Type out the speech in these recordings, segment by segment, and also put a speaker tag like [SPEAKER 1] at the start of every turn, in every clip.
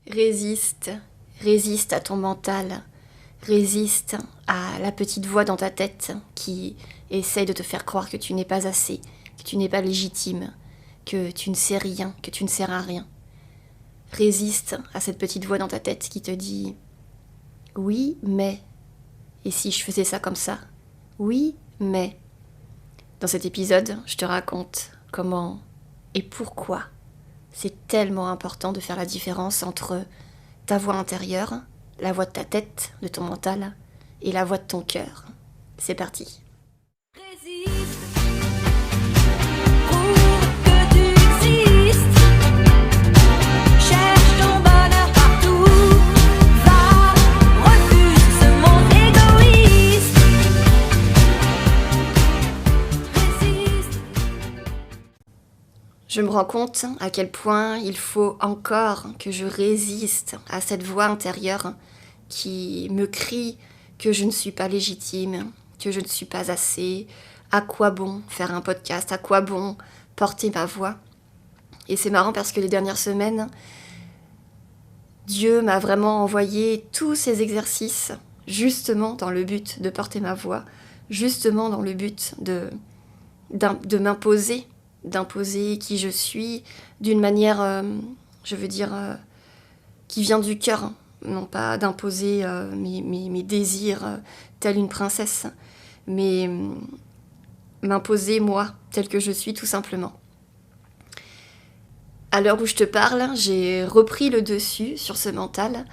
[SPEAKER 1] Résiste, résiste à ton mental, résiste à la petite voix dans ta tête qui essaye de te faire croire que tu n'es pas assez, que tu n'es pas légitime, que tu ne sais rien, que tu ne sers à rien. Résiste à cette petite voix dans ta tête qui te dit « Oui, mais... Et si je faisais ça comme ça ? Oui, mais... » Dans cet épisode, je te raconte comment et pourquoi c'est tellement important de faire la différence entre ta voix intérieure, la voix de ta tête, de ton mental, et la voix de ton cœur. C'est parti.
[SPEAKER 2] Résiste, prouve que tu existes. Cherche ton bonheur partout. Va, refuse ce monde égoïste. Résiste.
[SPEAKER 1] Je me rends compte à quel point il faut encore que je résiste à cette voix intérieure qui me crie que je ne suis pas légitime, que je ne suis pas assez. À quoi bon faire un podcast ? À quoi bon porter ma voix ? Et c'est marrant parce que les dernières semaines, Dieu m'a vraiment envoyé tous ces exercices justement dans le but de porter ma voix, justement dans le but de d'imposer qui je suis d'une manière, qui vient du cœur, non pas d'imposer mes désirs telle une princesse, mais m'imposer moi, telle que je suis tout simplement. À l'heure où je te parle, j'ai repris le dessus sur ce mental,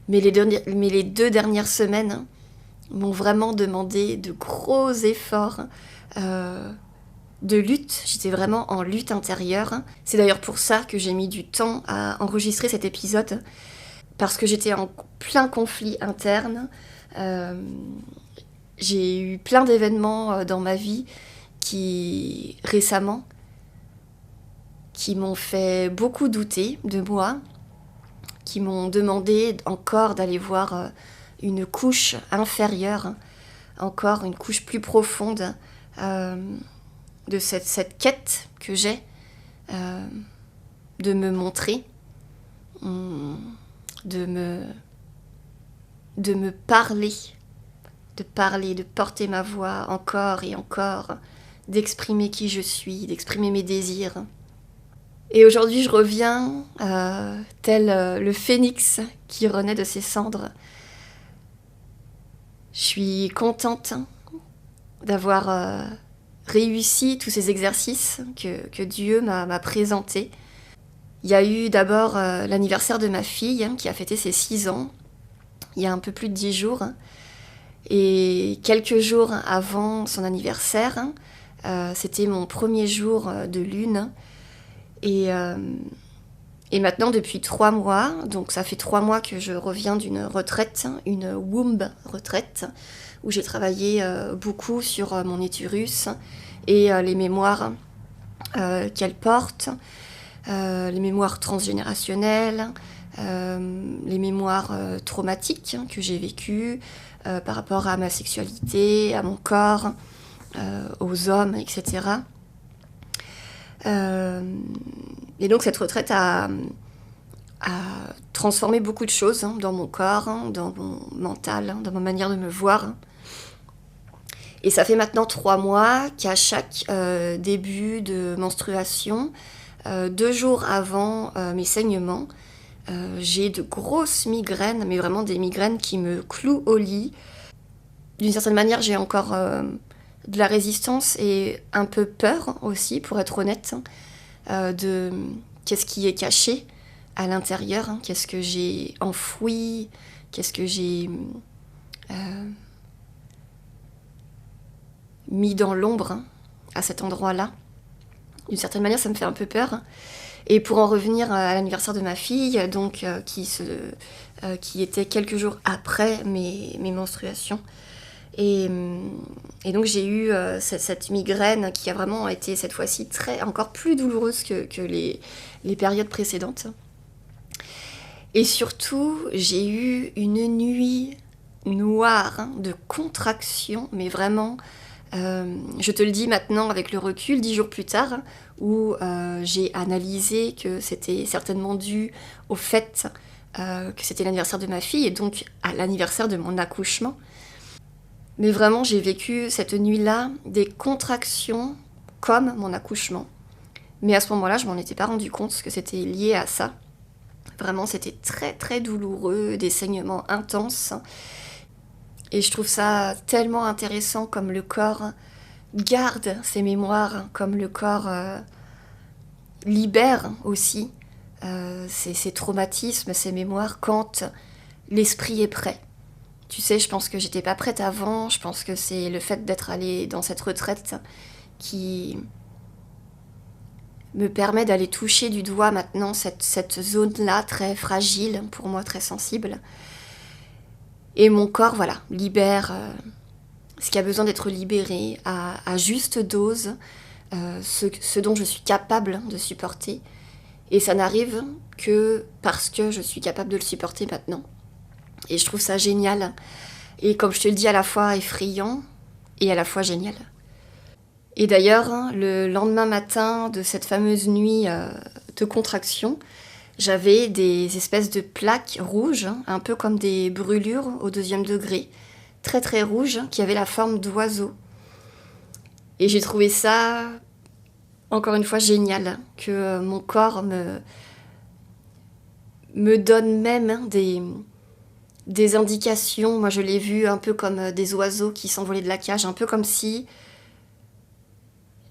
[SPEAKER 1] mais les 2 dernières semaines m'ont vraiment demandé de gros efforts, de lutte. J'étais vraiment en lutte intérieure. C'est d'ailleurs pour ça que j'ai mis du temps à enregistrer cet épisode, parce que j'étais en plein conflit interne. J'ai eu plein d'événements dans ma vie récemment, qui m'ont fait beaucoup douter de moi, qui m'ont demandé encore d'aller voir une couche inférieure, encore une couche plus profonde, de cette quête que j'ai de me montrer, de me parler, de porter ma voix encore et encore, d'exprimer qui je suis, d'exprimer mes désirs. Et aujourd'hui, je reviens tel le phénix qui renaît de ses cendres. Je suis contente d'avoir réussi tous ces exercices que Dieu m'a présentés. Il y a eu d'abord l'anniversaire de ma fille qui a fêté ses 6 ans, il y a un peu plus de 10 jours. Et quelques jours avant son anniversaire, c'était mon premier jour de lune. Et maintenant, depuis 3 mois, donc ça fait 3 mois que je reviens d'une retraite, une womb retraite, où j'ai travaillé beaucoup sur mon utérus et les mémoires qu'elle porte, les mémoires transgénérationnelles, les mémoires traumatiques que j'ai vécues par rapport à ma sexualité, à mon corps, aux hommes, etc. Et donc cette retraite a transformé beaucoup de choses dans mon corps, dans mon mental, dans ma manière de me voir. Et ça fait maintenant 3 mois qu'à chaque début de menstruation, 2 jours avant mes saignements, j'ai de grosses migraines, mais vraiment des migraines qui me clouent au lit. D'une certaine manière, j'ai encore de la résistance et un peu peur aussi, pour être honnête, de qu'est-ce qui est caché à l'intérieur, qu'est-ce que j'ai enfoui, qu'est-ce que j'ai mis dans l'ombre à cet endroit-là. D'une certaine manière, ça me fait un peu peur. Et pour en revenir à l'anniversaire de ma fille, donc qui était quelques jours après mes menstruations, et donc j'ai eu cette migraine qui a vraiment été cette fois-ci encore plus douloureuse que les périodes précédentes. Et surtout, j'ai eu une nuit noire de contraction, mais vraiment, je te le dis maintenant avec le recul, 10 jours plus tard, où j'ai analysé que c'était certainement dû au fait que c'était l'anniversaire de ma fille, et donc à l'anniversaire de mon accouchement. Mais vraiment, j'ai vécu cette nuit-là des contractions comme mon accouchement. Mais à ce moment-là, je m'en étais pas rendu compte que c'était lié à ça. Vraiment, c'était très très douloureux, des saignements intenses. Et je trouve ça tellement intéressant comme le corps garde ses mémoires, comme le corps libère aussi ces traumatismes, ces mémoires quand l'esprit est prêt. Tu sais, je pense que j'étais pas prête avant, je pense que c'est le fait d'être allée dans cette retraite qui me permet d'aller toucher du doigt maintenant cette zone-là très fragile, pour moi très sensible. Et mon corps, voilà, libère ce qui a besoin d'être libéré à juste dose, ce dont je suis capable de supporter. Et ça n'arrive que parce que je suis capable de le supporter maintenant. Et je trouve ça génial. Et comme je te le dis, à la fois effrayant et à la fois génial. Et d'ailleurs, le lendemain matin de cette fameuse nuit de contraction, j'avais des espèces de plaques rouges, un peu comme des brûlures au 2e degré, très très rouges, qui avaient la forme d'oiseaux. Et j'ai trouvé ça, encore une fois, génial, que mon corps me donne même des indications. Moi, je l'ai vu un peu comme des oiseaux qui s'envolaient de la cage, un peu comme si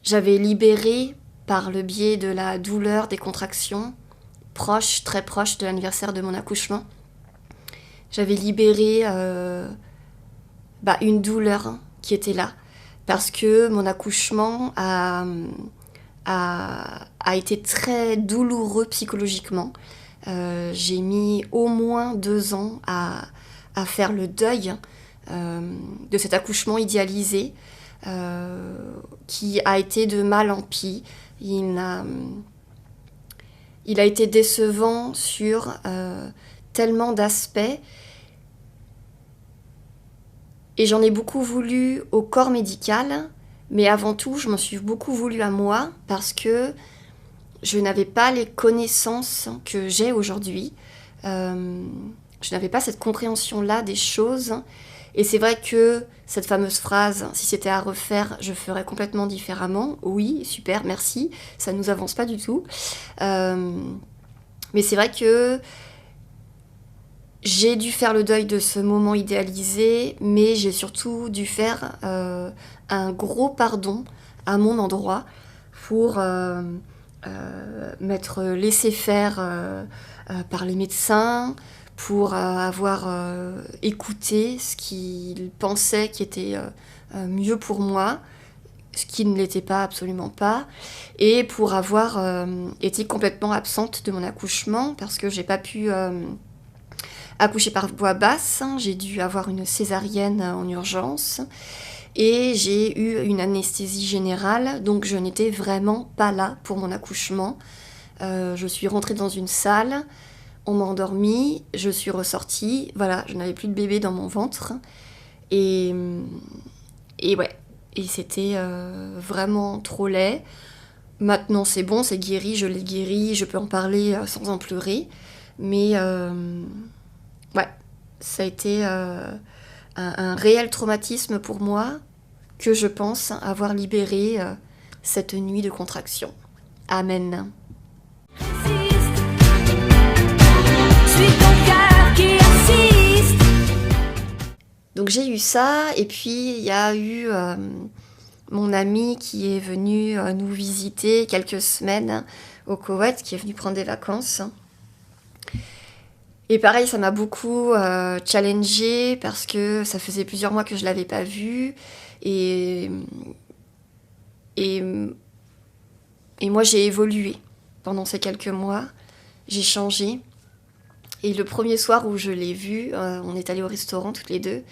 [SPEAKER 1] j'avais libéré, par le biais de la douleur, des contractions, très proche de l'anniversaire de mon accouchement, j'avais libéré une douleur qui était là. Parce que mon accouchement a été très douloureux psychologiquement. J'ai mis au moins 2 ans à faire le deuil de cet accouchement idéalisé qui a été de mal en pis. Il a été décevant sur tellement d'aspects. Et j'en ai beaucoup voulu au corps médical, mais avant tout, je m'en suis beaucoup voulu à moi parce que je n'avais pas les connaissances que j'ai aujourd'hui. Je n'avais pas cette compréhension-là des choses. Et c'est vrai que cette fameuse phrase, si c'était à refaire, je ferais complètement différemment. Oui, super, merci, ça ne nous avance pas du tout. Mais c'est vrai que j'ai dû faire le deuil de ce moment idéalisé, mais j'ai surtout dû faire un gros pardon à mon endroit pour m'être laissé faire par les médecins, pour avoir écouté ce qu'ils pensaient qui était mieux pour moi, ce qui ne l'était pas, absolument pas, et pour avoir été complètement absente de mon accouchement, parce que j'ai pas pu accoucher par voie basse, j'ai dû avoir une césarienne en urgence, et j'ai eu une anesthésie générale, donc je n'étais vraiment pas là pour mon accouchement. Je suis rentrée dans une salle, on m'a endormie, je suis ressortie, voilà, je n'avais plus de bébé dans mon ventre. Et ouais, et c'était vraiment trop laid. Maintenant c'est bon, c'est guéri, je l'ai guéri, je peux en parler sans en pleurer. Mais ouais, ça a été un réel traumatisme pour moi que je pense avoir libéré cette nuit de contraction. Amen.
[SPEAKER 2] Suis ton cœur qui assiste.
[SPEAKER 1] Donc j'ai eu ça, et puis il y a eu mon ami qui est venu nous visiter quelques semaines au Koweït, qui est venu prendre des vacances. Et pareil, ça m'a beaucoup challengée parce que ça faisait plusieurs mois que je l'avais pas vu. Et moi, j'ai évolué pendant ces quelques mois. J'ai changé. Et le premier soir où je l'ai vu, on est allés au restaurant toutes les deux.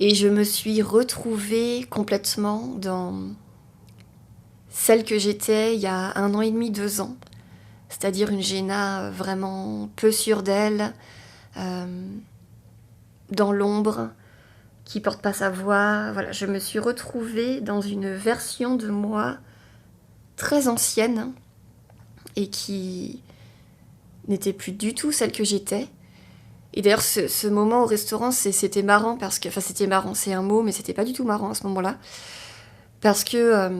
[SPEAKER 1] Et je me suis retrouvée complètement dans celle que j'étais il y a 1 an et demi, 2 ans. C'est-à-dire une Jenna vraiment peu sûre d'elle, dans l'ombre, qui porte pas sa voix. Voilà, je me suis retrouvée dans une version de moi très ancienne et qui n'était plus du tout celle que j'étais. Et d'ailleurs, ce moment au restaurant, c'était marrant parce que... Enfin, c'était marrant, c'est un mot, mais c'était pas du tout marrant à ce moment-là. Parce que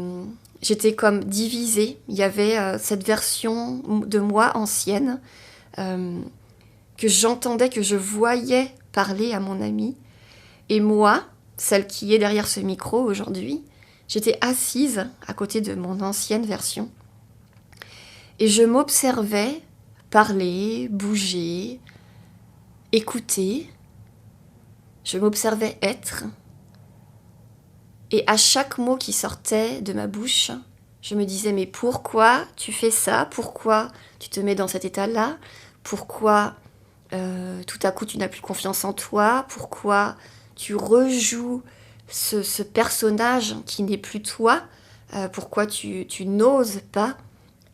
[SPEAKER 1] j'étais comme divisée. Il y avait cette version de moi ancienne que j'entendais, que je voyais parler à mon amie. Et moi, celle qui est derrière ce micro aujourd'hui, j'étais assise à côté de mon ancienne version. Et je m'observais parler, bouger, écouter. Je m'observais être. Et à chaque mot qui sortait de ma bouche, je me disais, mais pourquoi tu fais ça? Pourquoi tu te mets dans cet état-là? Pourquoi tout à coup tu n'as plus confiance en toi? Pourquoi tu rejoues ce personnage qui n'est plus toi? Pourquoi tu n'oses pas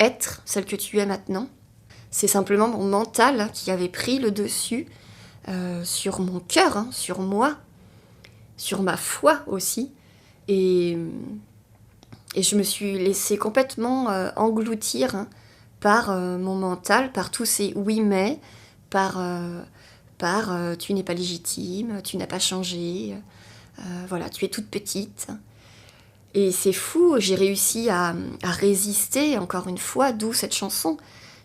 [SPEAKER 1] être celle que tu es maintenant? C'est simplement mon mental qui avait pris le dessus sur mon cœur, sur moi, sur ma foi aussi. Et je me suis laissée complètement engloutir par mon mental, par tous ces oui mais, par tu n'es pas légitime, tu n'as pas changé, voilà, tu es toute petite. Et c'est fou, j'ai réussi à résister, encore une fois, d'où cette chanson.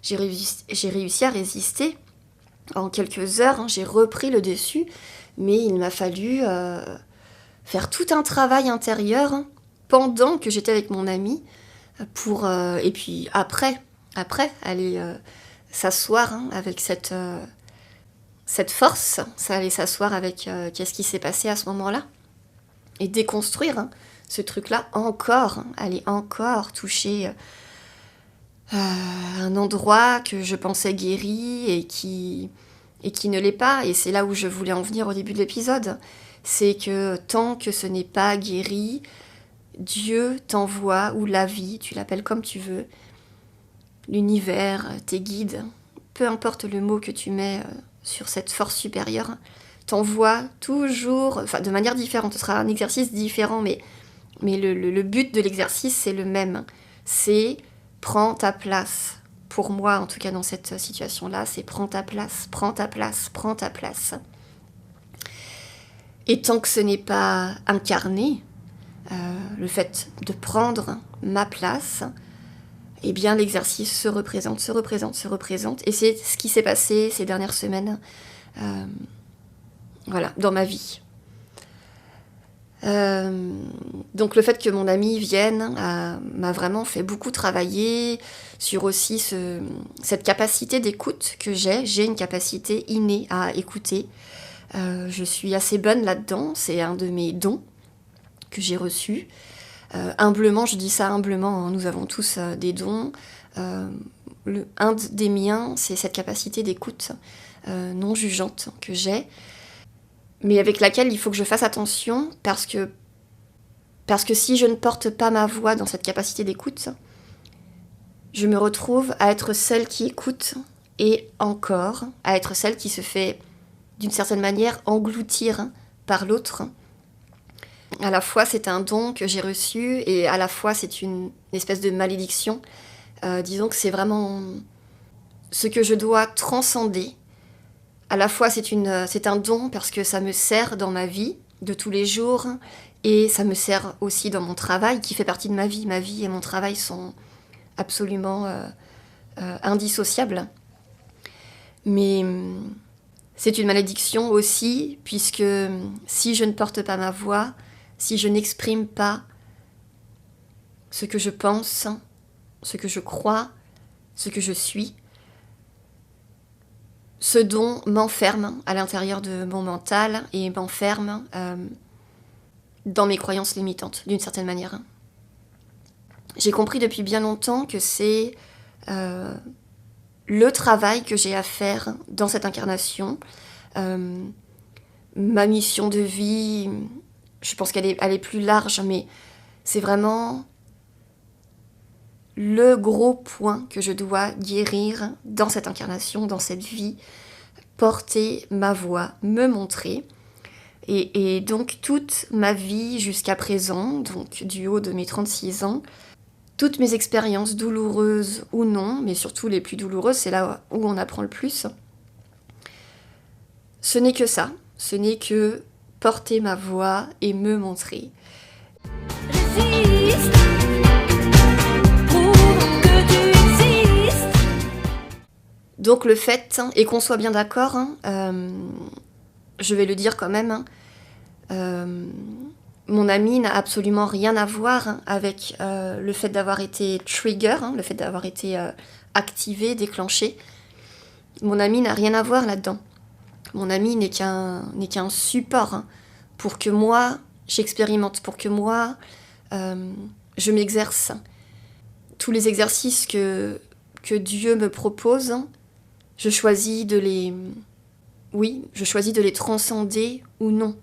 [SPEAKER 1] J'ai réussi à résister. En quelques heures, j'ai repris le dessus, mais il m'a fallu faire tout un travail intérieur pendant que j'étais avec mon ami pour et puis après aller s'asseoir avec cette force, ça allait s'asseoir avec qu'est-ce qui s'est passé à ce moment-là et déconstruire ce truc-là encore, aller encore toucher un endroit que je pensais guéri et qui ne l'est pas. Et c'est là où je voulais en venir au début de l'épisode. C'est que tant que ce n'est pas guéri, Dieu t'envoie, ou la vie, tu l'appelles comme tu veux, l'univers, tes guides, peu importe le mot que tu mets sur cette force supérieure, t'envoie toujours, enfin de manière différente, ce sera un exercice différent, mais le but de l'exercice c'est le même, c'est prends ta place. Pour moi, en tout cas dans cette situation-là, c'est prends ta place, prends ta place, prends ta place. Et tant que ce n'est pas incarné, le fait de prendre ma place, eh bien l'exercice se représente. Et c'est ce qui s'est passé ces dernières semaines voilà, dans ma vie. Donc le fait que mon ami vienne m'a vraiment fait beaucoup travailler sur aussi cette capacité d'écoute que j'ai. J'ai une capacité innée à écouter. Je suis assez bonne là-dedans, c'est un de mes dons que j'ai reçu. Humblement, je dis ça humblement, nous avons tous des dons. Un des miens, c'est cette capacité d'écoute non jugeante que j'ai, mais avec laquelle il faut que je fasse attention parce que si je ne porte pas ma voix dans cette capacité d'écoute, je me retrouve à être celle qui écoute et encore à être celle qui se fait d'une certaine manière engloutir par l'autre. À la fois c'est un don que j'ai reçu et à la fois c'est une espèce de malédiction. Disons que c'est vraiment ce que je dois transcender. À la fois c'est un don parce que ça me sert dans ma vie de tous les jours et ça me sert aussi dans mon travail qui fait partie de ma vie. Ma vie et mon travail sont absolument indissociables. Mais c'est une malédiction aussi puisque si je ne porte pas ma voix, si je n'exprime pas ce que je pense, ce que je crois, ce que je suis, ce don m'enferme à l'intérieur de mon mental et m'enferme dans mes croyances limitantes, d'une certaine manière. J'ai compris depuis bien longtemps que c'est le travail que j'ai à faire dans cette incarnation, ma mission de vie. Je pense qu'elle est plus large, mais c'est vraiment le gros point que je dois guérir dans cette incarnation, dans cette vie, porter ma voix, me montrer. Et donc toute ma vie jusqu'à présent, donc du haut de mes 36 ans, toutes mes expériences, douloureuses ou non, mais surtout les plus douloureuses, c'est là où on apprend le plus, ce n'est que ça, ce n'est que porter ma voix et me montrer.
[SPEAKER 2] Résiste pour que tu existes.
[SPEAKER 1] Donc le fait, et qu'on soit bien d'accord, je vais le dire quand même, mon ami n'a absolument rien à voir avec le fait d'avoir été trigger, le fait d'avoir été activé, déclenché. Mon ami n'a rien à voir là-dedans. Mon ami n'est qu'un support pour que moi, j'expérimente, pour que moi, je m'exerce. Tous les exercices que Dieu me propose, je choisis de les transcender ou non.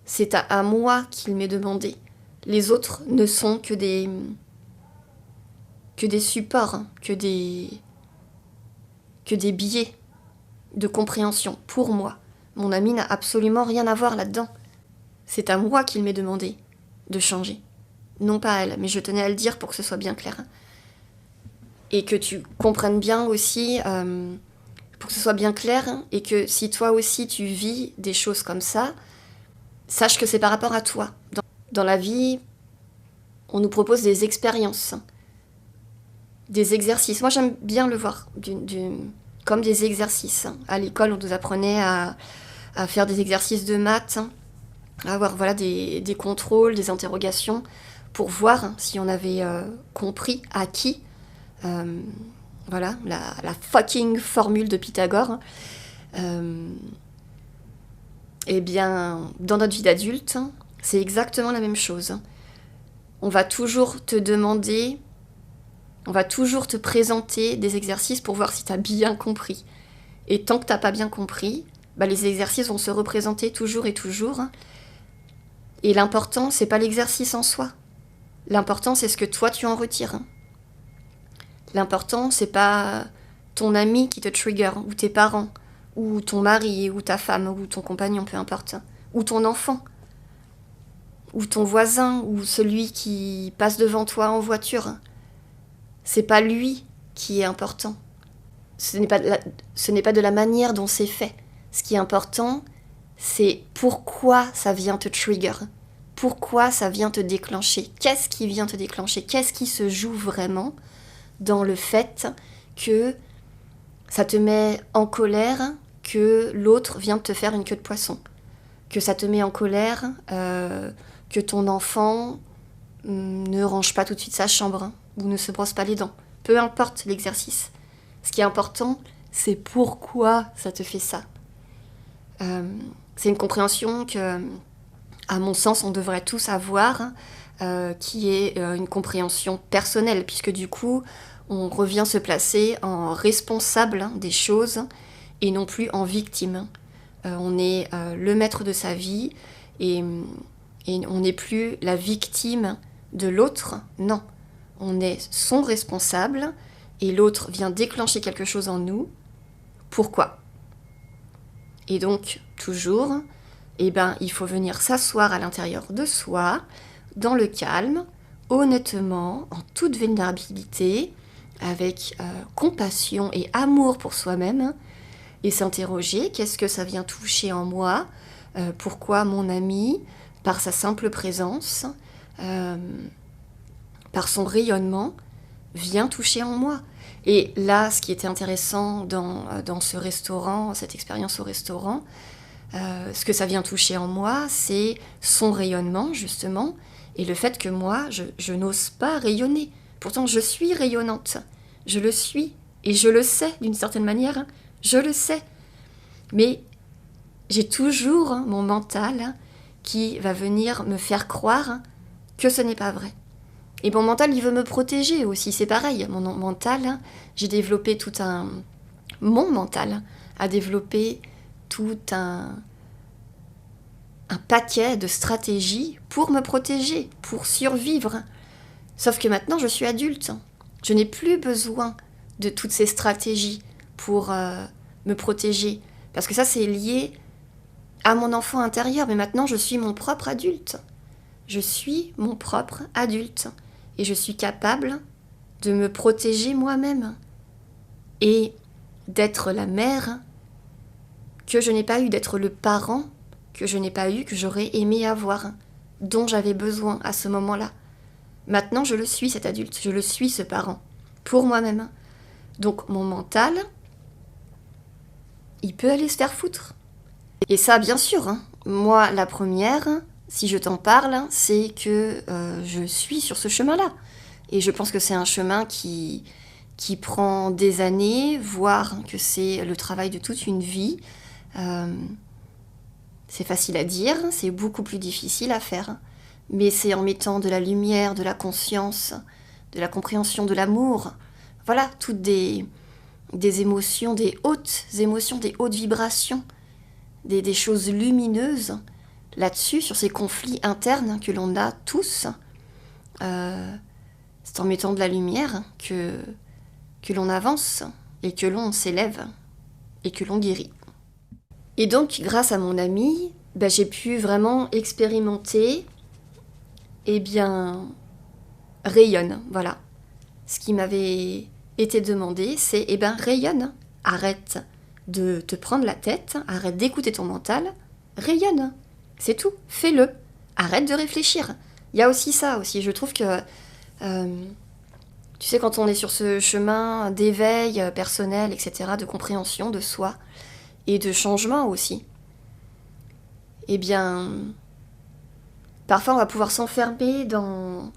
[SPEAKER 1] C'est à moi qu'il m'est demandé. Les autres ne sont que des supports, que des biais de compréhension pour moi. Mon ami n'a absolument rien à voir là-dedans. C'est à moi qu'il m'est demandé de changer. Non pas à elle, mais je tenais à le dire pour que ce soit bien clair. Et que tu comprennes bien aussi, pour que ce soit bien clair, et que si toi aussi tu vis des choses comme ça, sache que c'est par rapport à toi. Dans la vie, on nous propose des expériences, des exercices. Moi, j'aime bien le voir comme des exercices. À l'école, on nous apprenait à faire des exercices de maths, à avoir des contrôles, des interrogations, pour voir si on avait compris, acquis, la fucking formule de Pythagore. Eh bien, dans notre vie d'adulte, c'est exactement la même chose. On va toujours te demander, on va toujours te présenter des exercices pour voir si tu as bien compris. Et tant que tu n'as pas bien compris, les exercices vont se représenter toujours et toujours. Et l'important, c'est pas l'exercice en soi. L'important, c'est ce que toi, tu en retires. L'important, c'est pas ton ami qui te trigger, ou tes parents, ou ton mari, ou ta femme, ou ton compagnon, peu importe, ou ton enfant, ou ton voisin, ou celui qui passe devant toi en voiture. C'est pas lui qui est important. Ce n'est pas de la manière dont c'est fait. Ce qui est important, c'est pourquoi ça vient te trigger. Pourquoi ça vient te déclencher. Qu'est-ce qui vient te déclencher? Qu'est-ce qui se joue vraiment dans le fait que ça te met en colère que l'autre vient de te faire une queue de poisson, que ça te met en colère que ton enfant ne range pas tout de suite sa chambre ou ne se brosse pas les dents. Peu importe l'exercice. Ce qui est important, c'est pourquoi ça te fait ça. C'est une compréhension que, à mon sens, on devrait tous avoir, qui est une compréhension personnelle, puisque du coup, on revient se placer en responsable des choses et non plus en victime. On est le maître de sa vie et on n'est plus la victime de l'autre. Non, on est son responsable et l'autre vient déclencher quelque chose en nous. Pourquoi ? Et donc, toujours, il faut venir s'asseoir à l'intérieur de soi, dans le calme, honnêtement, en toute vulnérabilité, avec compassion et amour pour soi-même, et s'interroger, qu'est-ce que ça vient toucher en moi ? Pourquoi mon ami, par sa simple présence, par son rayonnement, vient toucher en moi ? Et là, ce qui était intéressant dans ce restaurant, cette expérience au restaurant, ce que ça vient toucher en moi, c'est son rayonnement, justement, et le fait que moi, je n'ose pas rayonner. Pourtant, je suis rayonnante. Je le suis. Et je le sais, d'une certaine manière. Je le sais. Mais j'ai toujours mon mental qui va venir me faire croire que ce n'est pas vrai. Et mon mental, il veut me protéger aussi. C'est pareil. Mon mental, j'ai développé Mon mental a développé tout un paquet de stratégies pour me protéger, pour survivre. Sauf que maintenant, je suis adulte. Je n'ai plus besoin de toutes ces stratégies pour me protéger. Parce que ça, c'est lié à mon enfant intérieur. Mais maintenant, je suis mon propre adulte. Je suis mon propre adulte. et je suis capable de me protéger moi-même et d'être la mère que je n'ai pas eu, d'être le parent que je n'ai pas eu, que j'aurais aimé avoir, dont j'avais besoin à ce moment-là. Maintenant, je le suis, cet adulte, je le suis, ce parent, pour moi-même. Donc mon mental, il peut aller se faire foutre. Et ça, bien sûr, hein, moi, la première, si je t'en parle, c'est que je suis sur ce chemin-là. Et je pense que c'est un chemin qui prend des années, voire que c'est le travail de toute une vie. C'est facile à dire, c'est beaucoup plus difficile à faire. Mais c'est en mettant de la lumière, de la conscience, de la compréhension, de l'amour. Voilà, toutes des émotions, des hautes émotions, des hautes vibrations, des choses lumineuses là-dessus, sur ces conflits internes que l'on a tous. C'est en mettant de la lumière que l'on avance et que l'on s'élève et que l'on guérit. Et donc, grâce à mon ami, j'ai pu vraiment expérimenter, rayonne, voilà. Ce qui m'avait été demandé, c'est, rayonne, arrête de te prendre la tête, arrête d'écouter ton mental, rayonne, c'est tout, fais-le, arrête de réfléchir. Il y a aussi ça, je trouve que, tu sais, quand on est sur ce chemin d'éveil personnel, etc., de compréhension de soi, et de changement aussi, parfois on va pouvoir s'enfermer dans...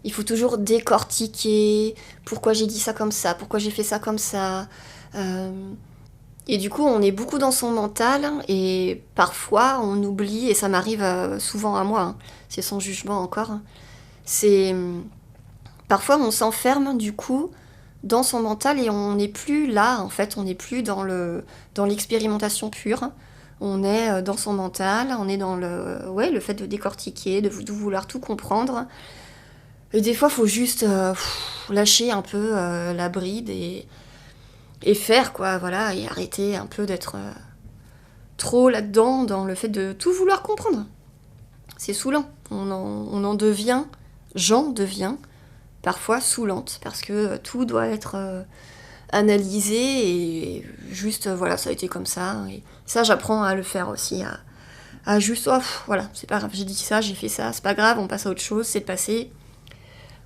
[SPEAKER 1] Il faut toujours décortiquer pourquoi j'ai dit ça comme ça, pourquoi j'ai fait ça comme ça. Et du coup, on est beaucoup dans son mental et parfois on oublie, et ça m'arrive souvent à moi, hein, c'est son jugement encore, c'est... Parfois on s'enferme du coup dans son mental et on n'est plus là, en fait, on n'est plus dans l'expérimentation pure. On est dans son mental, on est dans le fait de décortiquer, de vouloir tout comprendre. Et des fois, il faut juste lâcher un peu la bride et faire, quoi, voilà, et arrêter un peu d'être trop là-dedans, dans le fait de tout vouloir comprendre. C'est saoulant. On en devient, j'en deviens, parfois saoulante, parce que tout doit être analysé et juste, voilà, ça a été comme ça. Et ça, j'apprends à le faire aussi, à juste, voilà, c'est pas grave, j'ai dit ça, j'ai fait ça, c'est pas grave, on passe à autre chose, c'est passé.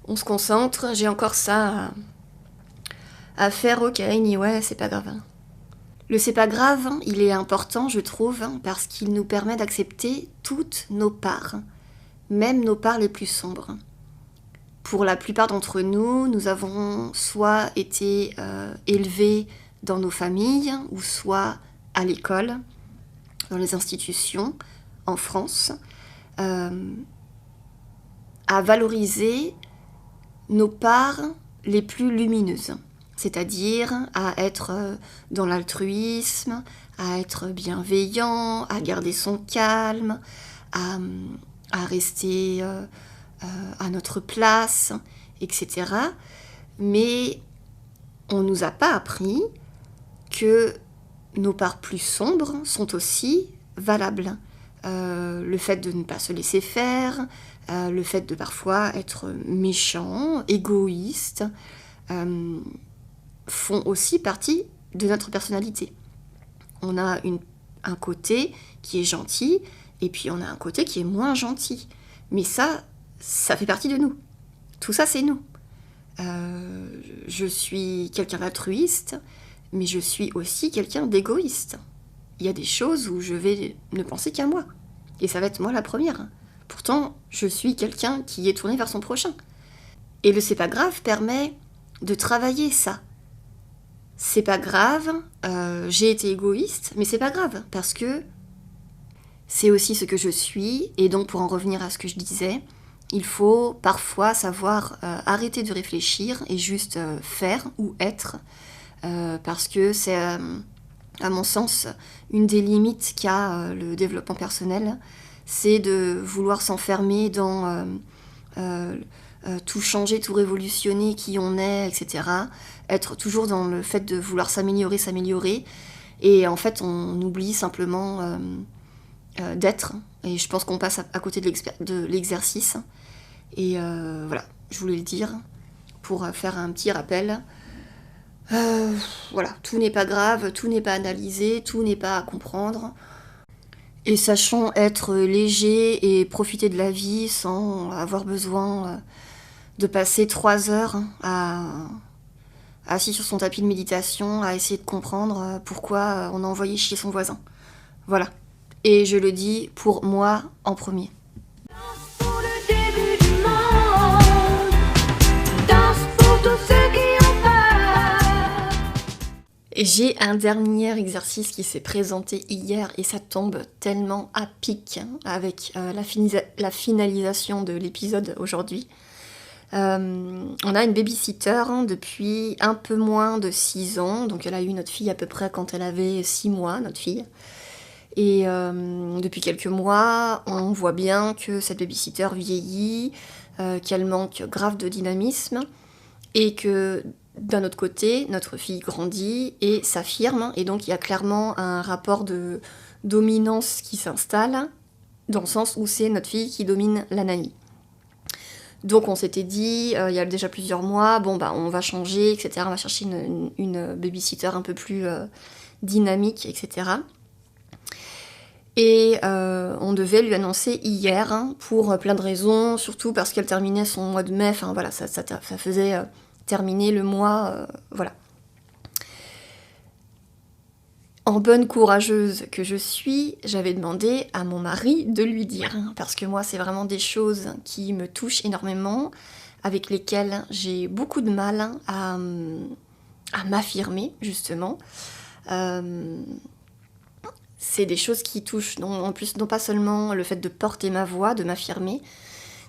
[SPEAKER 1] On se concentre, j'ai encore ça à faire, ok, anyway, c'est pas grave. Le c'est pas grave, il est important, je trouve, parce qu'il nous permet d'accepter toutes nos parts, même nos parts les plus sombres. Pour la plupart d'entre nous, nous avons soit été élevés dans nos familles, ou soit à l'école, dans les institutions, en France, à valoriser nos parts les plus lumineuses, c'est-à-dire à être dans l'altruisme, à être bienveillant, à garder son calme, à rester à notre place, etc. Mais on ne nous a pas appris que nos parts plus sombres sont aussi valables. Le fait de ne pas se laisser faire, le fait de parfois être méchant, égoïste, font aussi partie de notre personnalité. On a un côté qui est gentil, et puis on a un côté qui est moins gentil. Mais ça fait partie de nous. Tout ça, c'est nous. Je suis quelqu'un d'altruiste, mais je suis aussi quelqu'un d'égoïste. Il y a des choses où je vais ne penser qu'à moi. Et ça va être moi la première. Pourtant, je suis quelqu'un qui est tourné vers son prochain. Et le c'est pas grave permet de travailler ça. C'est pas grave, j'ai été égoïste, mais c'est pas grave, parce que c'est aussi ce que je suis, et donc pour en revenir à ce que je disais, il faut parfois savoir arrêter de réfléchir et juste faire ou être, parce que c'est, à mon sens, une des limites qu'a le développement personnel, c'est de vouloir s'enfermer dans tout changer, tout révolutionner, qui on est, etc. Être toujours dans le fait de vouloir s'améliorer, et en fait on oublie simplement d'être, et je pense qu'on passe à côté de l'exercice, et voilà. je voulais le dire, pour faire un petit rappel. Voilà, tout n'est pas grave, tout n'est pas analysé, tout n'est pas à comprendre. Et sachons être léger et profiter de la vie sans avoir besoin de passer 3 heures assis sur son tapis de méditation à essayer de comprendre pourquoi on a envoyé chier son voisin. Voilà. Et je le dis pour moi en premier.
[SPEAKER 2] Pour le début du monde, danse pour tous ceux qui ont peur.
[SPEAKER 1] Et j'ai un dernier exercice qui s'est présenté hier et ça tombe tellement à pic avec la finalisation de l'épisode aujourd'hui. On a une babysitter depuis un peu moins de 6 ans, donc elle a eu notre fille à peu près quand elle avait 6 mois, notre fille. Et depuis quelques mois, on voit bien que cette babysitter vieillit, qu'elle manque grave de dynamisme, et que d'un autre côté, notre fille grandit et s'affirme, et donc il y a clairement un rapport de dominance qui s'installe, dans le sens où c'est notre fille qui domine la nanny. Donc on s'était dit, il y a déjà plusieurs mois, bon bah on va changer, etc. On va chercher une babysitter un peu plus dynamique, etc. Et on devait lui annoncer hier, pour plein de raisons, surtout parce qu'elle terminait son mois de mai, enfin voilà, ça faisait terminer le mois, voilà. En bonne courageuse que je suis, j'avais demandé à mon mari de lui dire, parce que moi c'est vraiment des choses qui me touchent énormément, avec lesquelles j'ai beaucoup de mal à m'affirmer, justement. C'est des choses qui touchent, en plus, non pas seulement le fait de porter ma voix, de m'affirmer,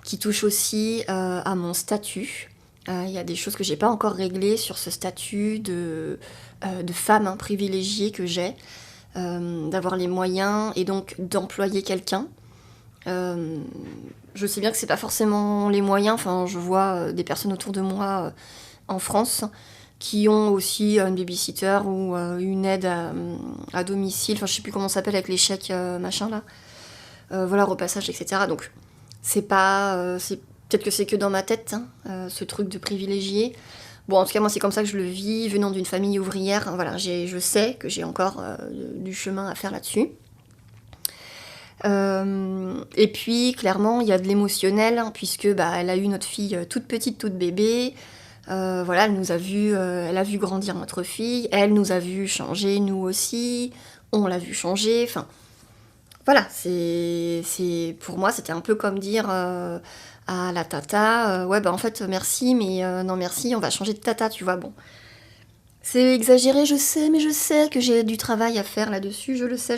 [SPEAKER 1] qui touchent aussi à mon statut. Il y a des choses que j'ai pas encore réglées sur ce statut de femme privilégiée que j'ai, d'avoir les moyens et donc d'employer quelqu'un. Je sais bien que c'est pas forcément les moyens, enfin je vois des personnes autour de moi en France qui ont aussi une babysitter ou une aide à domicile, enfin je sais plus comment ça s'appelle avec les chèques machin là, voilà, repassage, etc. Donc c'est pas, c'est peut-être que c'est que dans ma tête, ce truc de privilégié. Bon, en tout cas, moi, c'est comme ça que je le vis, venant d'une famille ouvrière. Voilà, je sais que j'ai encore du chemin à faire là-dessus. Et puis, clairement, il y a de l'émotionnel, puisque elle a eu notre fille toute petite, toute bébé. Voilà, elle a vu grandir notre fille. Elle nous a vu changer, nous aussi. On l'a vu changer. Enfin, voilà, pour moi, c'était un peu comme dire à la tata, ouais, en fait, merci, mais non merci, on va changer de tata, tu vois, bon. C'est exagéré, je sais, mais je sais que j'ai du travail à faire là-dessus, je le sais.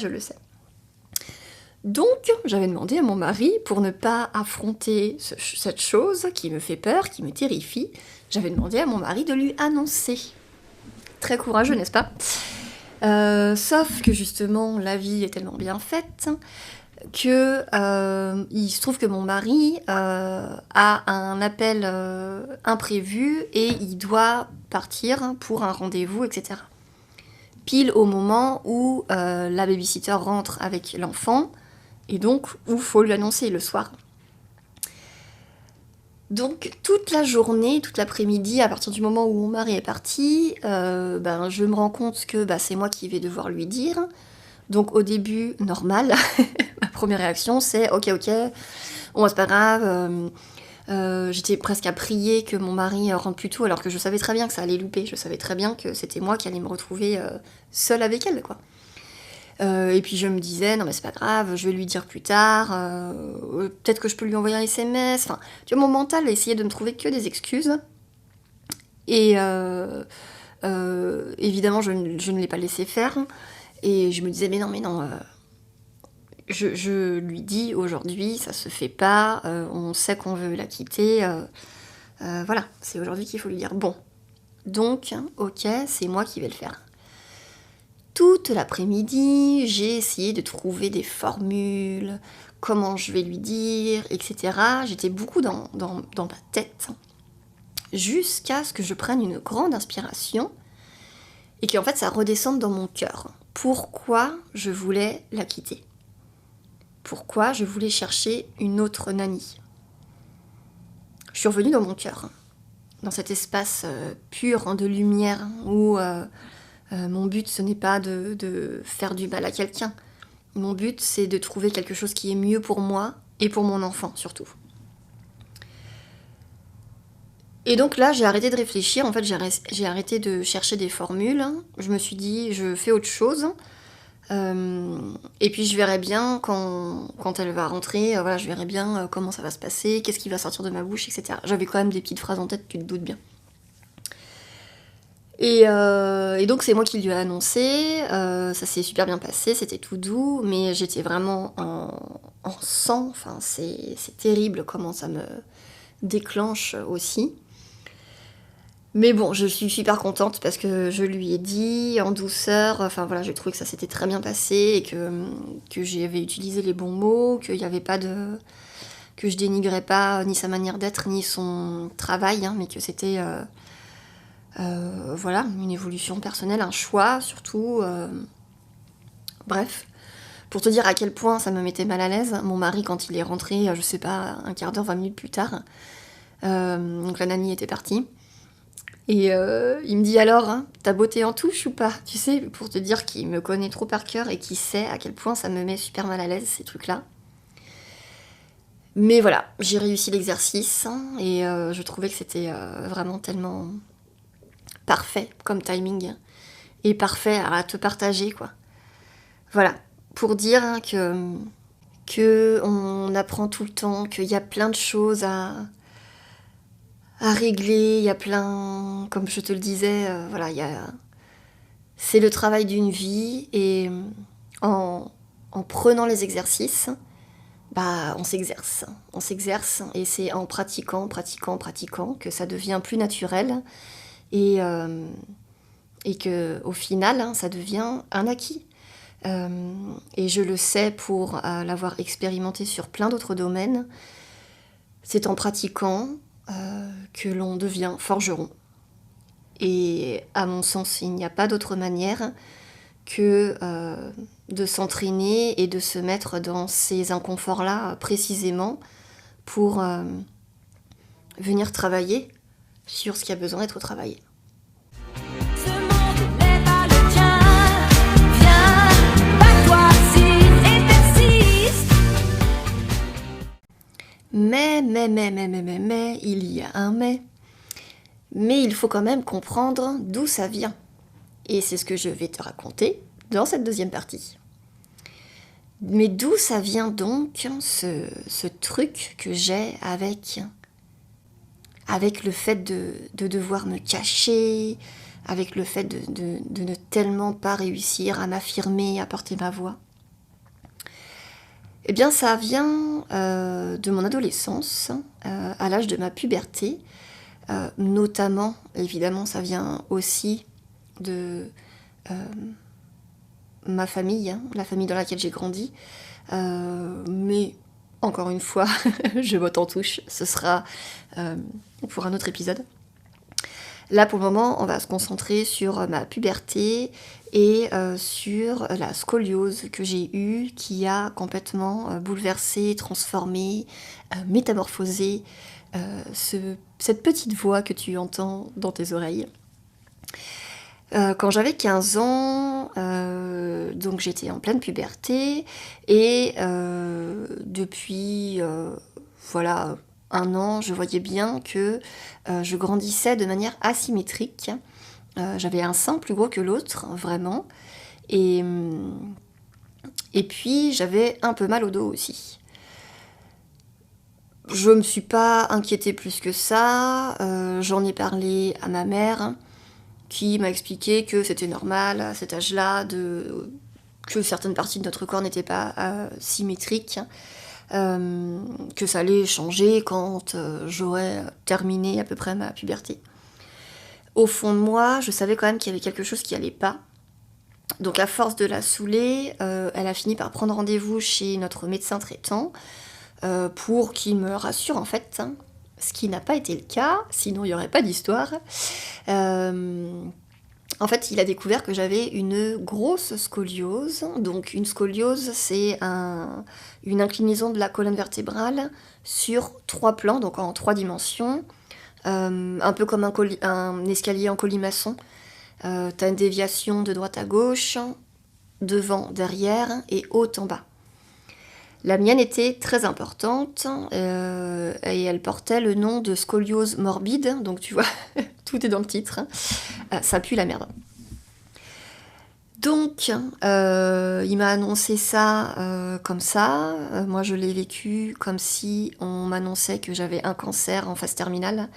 [SPEAKER 1] Donc, j'avais demandé à mon mari, pour ne pas affronter cette chose qui me fait peur, qui me terrifie, j'avais demandé à mon mari de lui annoncer. Très courageux, n'est-ce pas ? Sauf que justement, la vie est tellement bien faite que il se trouve que mon mari a un appel imprévu et il doit partir pour un rendez-vous, etc. Pile au moment où la babysitter rentre avec l'enfant et donc où il faut lui annoncer le soir. Donc toute la journée, toute l'après-midi, à partir du moment où mon mari est parti, je me rends compte que c'est moi qui vais devoir lui dire. Donc au début, normal, ma première réaction c'est ok, bon c'est pas grave, j'étais presque à prier que mon mari rentre plus tôt alors que je savais très bien que ça allait louper, je savais très bien que c'était moi qui allais me retrouver seule avec elle, quoi. Et puis je me disais, non mais c'est pas grave, je vais lui dire plus tard, peut-être que je peux lui envoyer un SMS, enfin, tu vois, mon mental essayait de me trouver que des excuses, et évidemment je ne l'ai pas laissé faire, et je me disais, mais non, je lui dis aujourd'hui, ça se fait pas, on sait qu'on veut la quitter, voilà, c'est aujourd'hui qu'il faut lui dire. Bon, donc, ok, c'est moi qui vais le faire. Toute l'après-midi, j'ai essayé de trouver des formules, comment je vais lui dire, etc. J'étais beaucoup dans ma tête, jusqu'à ce que je prenne une grande inspiration et qu'en fait ça redescende dans mon cœur. Pourquoi je voulais la quitter ? Pourquoi je voulais chercher une autre nanny ? je suis revenue dans mon cœur, dans cet espace pur de lumière où mon but, ce n'est pas de faire du mal à quelqu'un. Mon but, c'est de trouver quelque chose qui est mieux pour moi et pour mon enfant, surtout. Et donc là, j'ai arrêté de réfléchir. En fait, j'ai arrêté de chercher des formules. Je me suis dit, je fais autre chose. Et puis, je verrai bien quand elle va rentrer. Voilà, je verrai bien comment ça va se passer, qu'est-ce qui va sortir de ma bouche, etc. J'avais quand même des petites phrases en tête, tu te doutes bien. Et donc c'est moi qui lui ai annoncé, ça s'est super bien passé, c'était tout doux, mais j'étais vraiment en sang, enfin c'est terrible comment ça me déclenche aussi. Mais bon, je suis super contente parce que je lui ai dit en douceur, enfin voilà, j'ai trouvé que ça s'était très bien passé et que j'avais utilisé les bons mots, qu'il n'y avait pas de... que je dénigrais pas ni sa manière d'être ni son travail, hein, mais que c'était... voilà, une évolution personnelle, un choix surtout. Bref, pour te dire à quel point ça me mettait mal à l'aise, mon mari, quand il est rentré, je sais pas, un quart d'heure, 20 minutes plus tard, donc la nanny était partie, et il me dit alors, hein, t'as botté en touche ou pas? Tu sais, pour te dire qu'il me connaît trop par cœur et qu'il sait à quel point ça me met super mal à l'aise, ces trucs-là. Mais voilà, j'ai réussi l'exercice, et je trouvais que c'était vraiment tellement... parfait comme timing et parfait à te partager, quoi. Voilà, pour dire que on apprend tout le temps, qu'il y a plein de choses à régler, il y a plein, comme je te le disais, voilà, c'est le travail d'une vie, et en prenant les exercices, bah on s'exerce, et c'est en pratiquant que ça devient plus naturel. Et que au final, hein, ça devient un acquis. Et je le sais pour l'avoir expérimenté sur plein d'autres domaines. C'est en pratiquant que l'on devient forgeron. Et à mon sens, il n'y a pas d'autre manière que de s'entraîner et de se mettre dans ces inconforts-là précisément pour venir travailler sur ce qui a besoin d'être travaillé.
[SPEAKER 2] Ce monde n'est pas le tien. Viens, bats-toi et persiste.
[SPEAKER 1] Mais, il y a un mais. Mais il faut quand même comprendre d'où ça vient. Et c'est ce que je vais te raconter dans cette deuxième partie. Mais d'où ça vient donc ce truc que j'ai avec le fait de devoir me cacher, avec le fait de ne tellement pas réussir à m'affirmer, à porter ma voix. Eh bien, ça vient de mon adolescence, à l'âge de ma puberté, notamment, évidemment, ça vient aussi de ma famille, hein, la famille dans laquelle j'ai grandi, mais encore une fois, je botte en touche, ce sera pour un autre épisode. Là, pour le moment, on va se concentrer sur ma puberté et sur la scoliose que j'ai eue, qui a complètement bouleversé, transformé, métamorphosé cette petite voix que tu entends dans tes oreilles. Quand j'avais 15 ans, donc j'étais en pleine puberté, et depuis voilà, 1 an, je voyais bien que je grandissais de manière asymétrique. J'avais un sein plus gros que l'autre, vraiment, et puis j'avais un peu mal au dos aussi. Je me suis pas inquiétée plus que ça, j'en ai parlé à ma mère, qui m'a expliqué que c'était normal à cet âge-là, que certaines parties de notre corps n'étaient pas symétriques, que ça allait changer quand j'aurais terminé à peu près ma puberté. Au fond de moi, je savais quand même qu'il y avait quelque chose qui allait pas. Donc à force de la saouler, elle a fini par prendre rendez-vous chez notre médecin traitant pour qu'il me rassure en fait, hein. Ce qui n'a pas été le cas, sinon il n'y aurait pas d'histoire. En fait, il a découvert que j'avais une grosse scoliose. Donc une scoliose, c'est une inclinaison de la colonne vertébrale sur 3 plans, donc en 3 dimensions. Un peu comme un escalier en colimaçon. T'as une déviation de droite à gauche, devant, derrière et haut en bas. La mienne était très importante et elle portait le nom de scoliose morbide, donc tu vois, tout est dans le titre. Ça pue la merde. Donc, il m'a annoncé ça comme ça. Moi, je l'ai vécu comme si on m'annonçait que j'avais un cancer en phase terminale,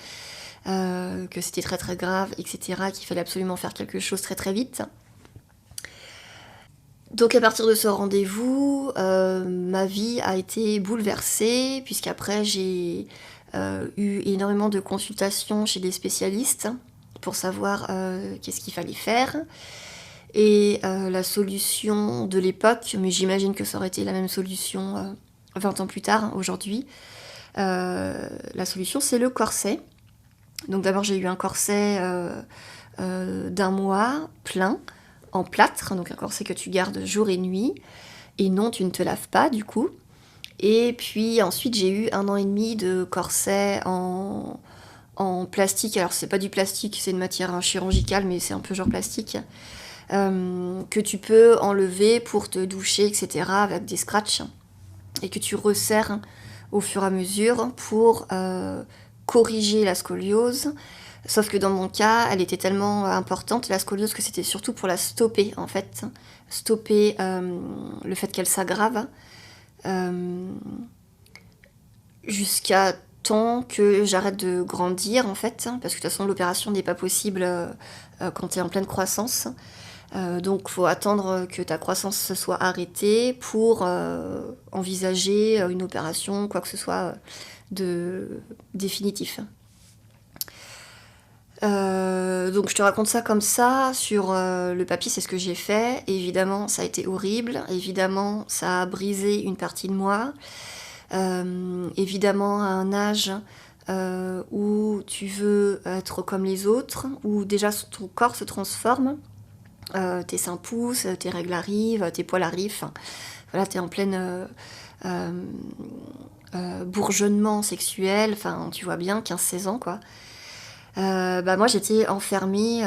[SPEAKER 1] que c'était très très grave, etc., qu'il fallait absolument faire quelque chose très très vite. Donc à partir de ce rendez-vous, ma vie a été bouleversée, puisqu'après j'ai eu énormément de consultations chez des spécialistes pour savoir qu'est-ce qu'il fallait faire. Et la solution de l'époque, mais j'imagine que ça aurait été la même solution 20 ans plus tard, aujourd'hui, la solution c'est le corset. Donc d'abord j'ai eu un corset d'1 mois plein, en plâtre, donc un corset que tu gardes jour et nuit, et non, tu ne te laves pas du coup. Et puis ensuite j'ai eu 1 an et demi de corset en plastique. Alors c'est pas du plastique, c'est une matière chirurgicale, mais c'est un peu genre plastique, que tu peux enlever pour te doucher, etc., avec des scratchs, et que tu resserres au fur et à mesure pour corriger la scoliose. Sauf que dans mon cas, elle était tellement importante, la scoliose, que c'était surtout pour la stopper, en fait. Stopper le fait qu'elle s'aggrave jusqu'à temps que j'arrête de grandir, en fait. Parce que de toute façon, l'opération n'est pas possible quand tu es en pleine croissance. Donc, il faut attendre que ta croissance se soit arrêtée pour envisager une opération, quoi que ce soit, de définitif. Donc je te raconte ça comme ça, sur le papier, c'est ce que j'ai fait. Et évidemment, ça a été horrible. Évidemment, ça a brisé une partie de moi. Évidemment, à un âge où tu veux être comme les autres, où déjà ton corps se transforme. Tes seins poussent, tes règles arrivent, tes poils arrivent. Enfin, voilà, t'es en pleine bourgeonnement sexuel. Enfin, tu vois bien, 15-16 ans, quoi. Moi j'étais enfermée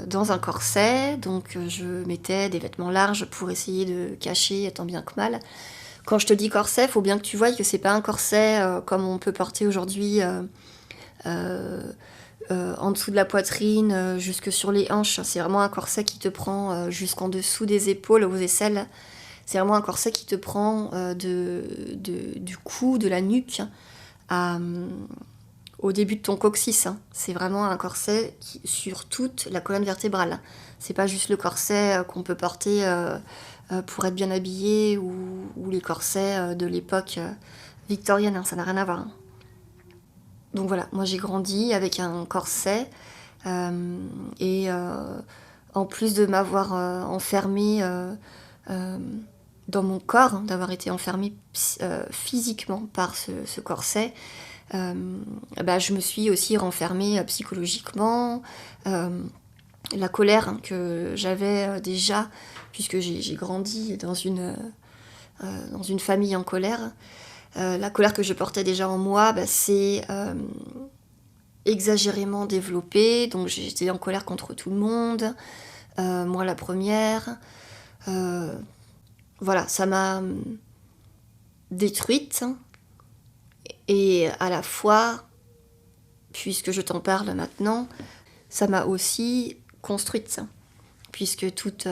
[SPEAKER 1] dans un corset, donc je mettais des vêtements larges pour essayer de cacher tant bien que mal. Quand je te dis corset, faut bien que tu voies que c'est pas un corset comme on peut porter aujourd'hui en dessous de la poitrine, jusque sur les hanches. C'est vraiment un corset qui te prend jusqu'en dessous des épaules, aux aisselles. C'est vraiment un corset qui te prend du cou, de la nuque au début de ton coccyx. C'est vraiment un corset sur toute la colonne vertébrale. C'est pas juste le corset qu'on peut porter pour être bien habillé ou les corsets de l'époque victorienne, ça n'a rien à voir. Donc voilà, moi j'ai grandi avec un corset et en plus de m'avoir enfermée dans mon corps, d'avoir été enfermée physiquement par ce corset, je me suis aussi renfermée psychologiquement. La colère que j'avais déjà, puisque j'ai grandi dans une famille en colère, la colère que je portais déjà en moi, c'est exagérément développée. Donc j'étais en colère contre tout le monde, moi la première. Voilà, ça m'a détruite. Et à la fois, puisque je t'en parle maintenant, ça m'a aussi construite, puisque toute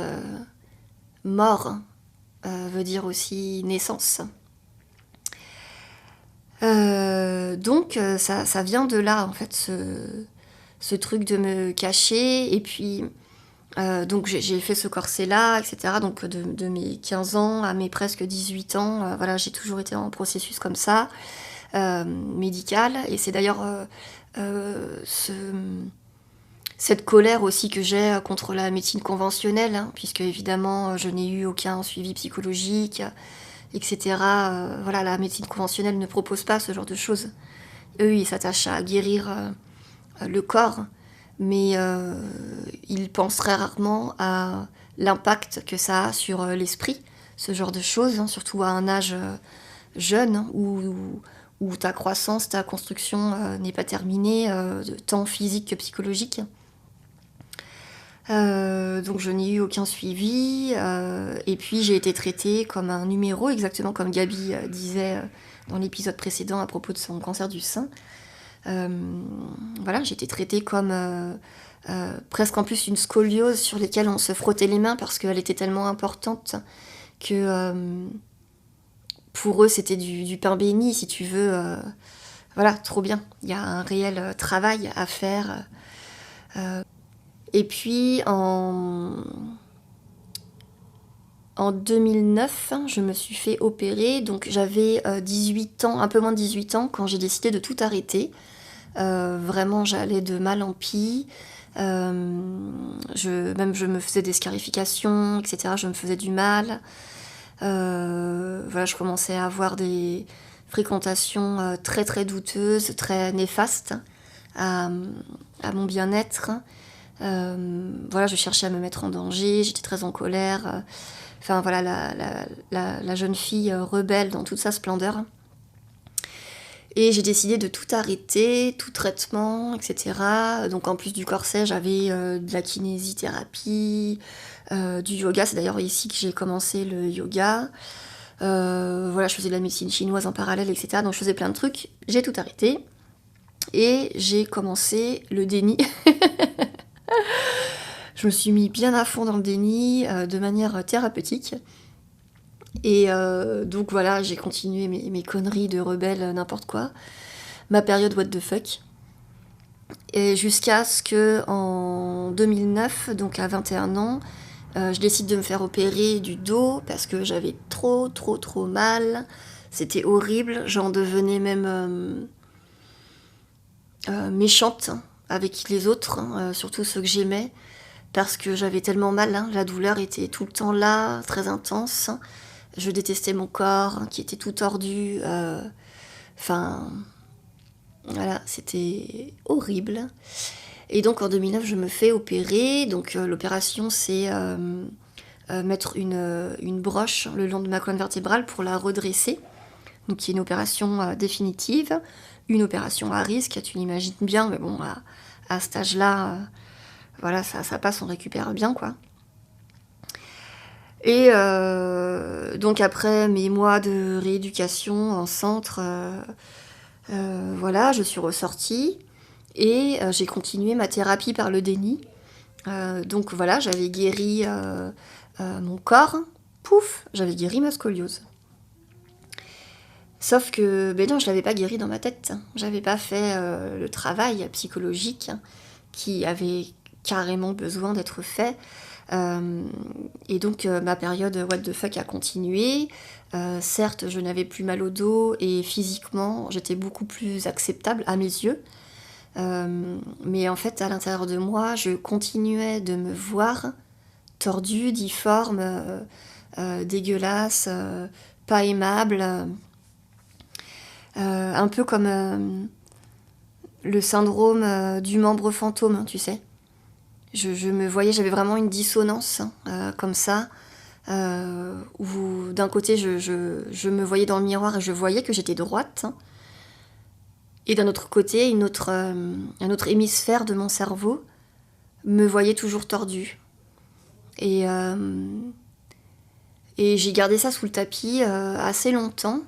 [SPEAKER 1] mort veut dire aussi naissance. Donc ça vient de là, en fait, ce truc de me cacher. Et puis, donc j'ai fait ce corset-là, etc. Donc de mes 15 ans à mes presque 18 ans, voilà, j'ai toujours été en processus comme ça. Médicale, et c'est d'ailleurs cette colère aussi que j'ai contre la médecine conventionnelle, puisque évidemment je n'ai eu aucun suivi psychologique, etc. Voilà, la médecine conventionnelle ne propose pas ce genre de choses. Eux, ils s'attachent à guérir le corps, mais il pense très rarement à l'impact que ça a sur l'esprit, ce genre de choses, hein, surtout à un âge jeune, hein, où ta croissance, ta construction n'est pas terminée, tant physique que psychologique. Donc je n'ai eu aucun suivi, et puis j'ai été traitée comme un numéro, exactement comme Gabi disait dans l'épisode précédent à propos de son cancer du sein. Voilà, j'ai été traitée comme presque en plus une scoliose sur laquelle on se frottait les mains parce qu'elle était tellement importante que pour eux c'était du pain béni, si tu veux. Voilà, trop bien. Il y a un réel travail à faire. Et puis en 2009, je me suis fait opérer, donc j'avais 18 ans, un peu moins de 18 ans, quand j'ai décidé de tout arrêter. Vraiment, j'allais de mal en pis. Je me faisais des scarifications, etc. Je me faisais du mal. Voilà, je commençais à avoir des fréquentations très très douteuses, très néfastes à mon bien-être. Voilà, je cherchais à me mettre en danger, j'étais très en colère. Enfin voilà, la jeune fille rebelle dans toute sa splendeur. Et j'ai décidé de tout arrêter, tout traitement, etc. Donc en plus du corset, j'avais de la kinésithérapie, du yoga. C'est d'ailleurs ici que j'ai commencé le yoga. Voilà, je faisais de la médecine chinoise en parallèle, etc. Donc je faisais plein de trucs. J'ai tout arrêté. Et j'ai commencé le déni. Je me suis mis bien à fond dans le déni, de manière thérapeutique. Et donc voilà, j'ai continué mes conneries de rebelle, n'importe quoi. Ma période what the fuck. Et jusqu'à ce que, en 2009, donc à 21 ans, je décide de me faire opérer du dos parce que j'avais trop mal. C'était horrible, j'en devenais même méchante avec les autres, hein, surtout ceux que j'aimais, parce que j'avais tellement mal, hein, la douleur était tout le temps là, très intense. Je détestais mon corps, qui était tout tordu. Enfin, voilà, c'était horrible. Et donc en 2009, je me fais opérer. Donc l'opération, c'est mettre une broche le long de ma colonne vertébrale pour la redresser. Donc qui est une opération définitive, une opération à risque, tu l'imagines bien, mais bon, à cet âge-là, voilà, ça passe, on récupère bien, quoi. Et donc après mes mois de rééducation en centre, voilà, je suis ressortie et j'ai continué ma thérapie par le déni. Donc voilà, j'avais guéri mon corps, pouf, j'avais guéri ma scoliose. Sauf que, ben non, je l'avais pas guéri dans ma tête. J'avais pas fait le travail psychologique qui avait carrément besoin d'être fait. Et donc ma période what the fuck a continué. Certes, je n'avais plus mal au dos et physiquement, j'étais beaucoup plus acceptable à mes yeux. Mais en fait, à l'intérieur de moi, je continuais de me voir tordue, difforme, dégueulasse, pas aimable. Un peu comme le syndrome du membre fantôme, tu sais. Je me voyais, j'avais vraiment une dissonance comme ça, où d'un côté je me voyais dans le miroir et je voyais que j'étais droite, et d'un autre côté un autre hémisphère de mon cerveau me voyait toujours tordue. Et j'ai gardé ça sous le tapis assez longtemps,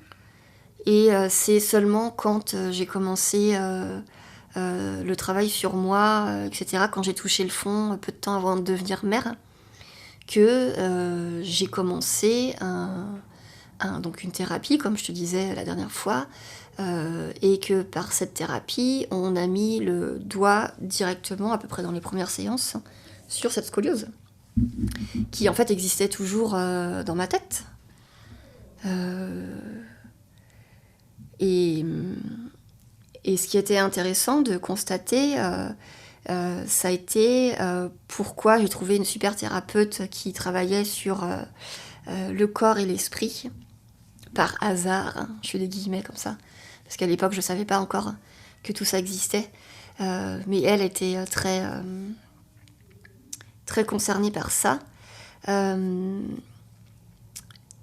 [SPEAKER 1] et c'est seulement quand j'ai commencé le travail sur moi, etc., quand j'ai touché le fond, peu de temps avant de devenir mère, que j'ai commencé donc une thérapie, comme je te disais la dernière fois, et que par cette thérapie, on a mis le doigt directement, à peu près dans les premières séances, sur cette scoliose, qui en fait existait toujours dans ma tête. Et ce qui était intéressant de constater, ça a été pourquoi j'ai trouvé une super thérapeute qui travaillait sur le corps et l'esprit, par hasard, hein, je fais des guillemets comme ça, parce qu'à l'époque je ne savais pas encore que tout ça existait. Mais elle était très concernée par ça.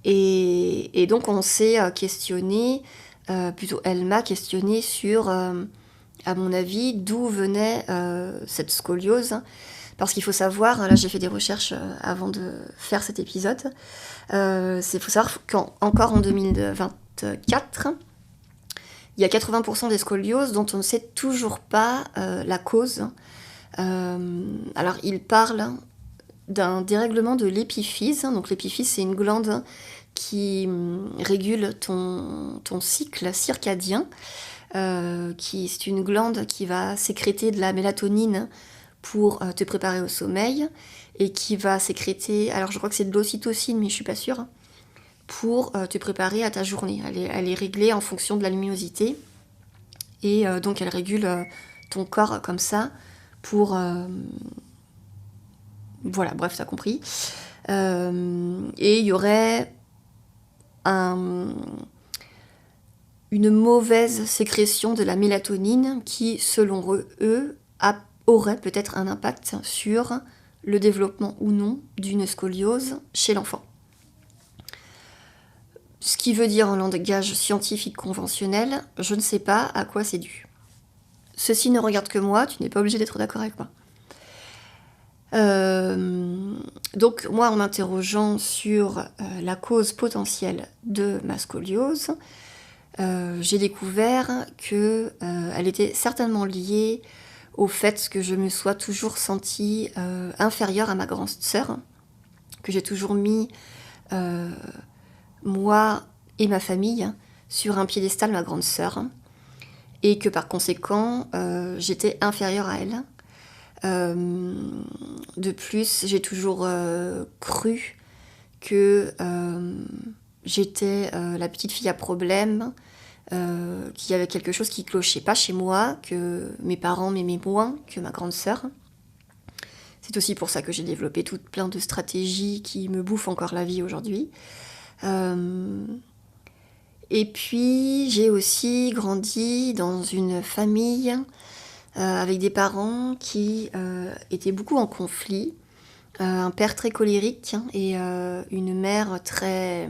[SPEAKER 1] Et donc on s'est questionné, plutôt elle m'a questionné sur, à mon avis, d'où venait cette scoliose. Parce qu'il faut savoir, là j'ai fait des recherches avant de faire cet épisode, il faut savoir qu'encore en 2024, il y a 80% des scolioses dont on ne sait toujours pas la cause. Alors il parle d'un dérèglement de l'épiphyse. Donc l'épiphyse, c'est une glande qui régule ton cycle circadien. C'est une glande qui va sécréter de la mélatonine pour te préparer au sommeil et qui va sécréter, alors je crois que c'est de l'ocytocine, mais je suis pas sûre, pour te préparer à ta journée. Elle est réglée en fonction de la luminosité et donc elle régule ton corps comme ça pour... Voilà, bref, t'as compris. Et il y aurait une mauvaise sécrétion de la mélatonine qui, selon eux, aurait peut-être un impact sur le développement ou non d'une scoliose chez l'enfant. Ce qui veut dire en langage scientifique conventionnel, je ne sais pas à quoi c'est dû. Ceci ne regarde que moi, tu n'es pas obligé d'être d'accord avec moi. Donc moi, en m'interrogeant sur la cause potentielle de ma scoliose, j'ai découvert qu'elle était certainement liée au fait que je me sois toujours sentie inférieure à ma grande sœur, que j'ai toujours mis moi et ma famille sur un piédestal ma grande sœur, et que par conséquent j'étais inférieure à elle. De plus, j'ai toujours cru que j'étais la petite fille à problème, qu'il y avait quelque chose qui clochait pas chez moi, que mes parents m'aimaient moins que ma grande sœur. C'est aussi pour ça que j'ai développé plein de stratégies qui me bouffent encore la vie aujourd'hui. Et puis, j'ai aussi grandi dans une famille avec des parents qui étaient beaucoup en conflit. Un père très colérique et une mère très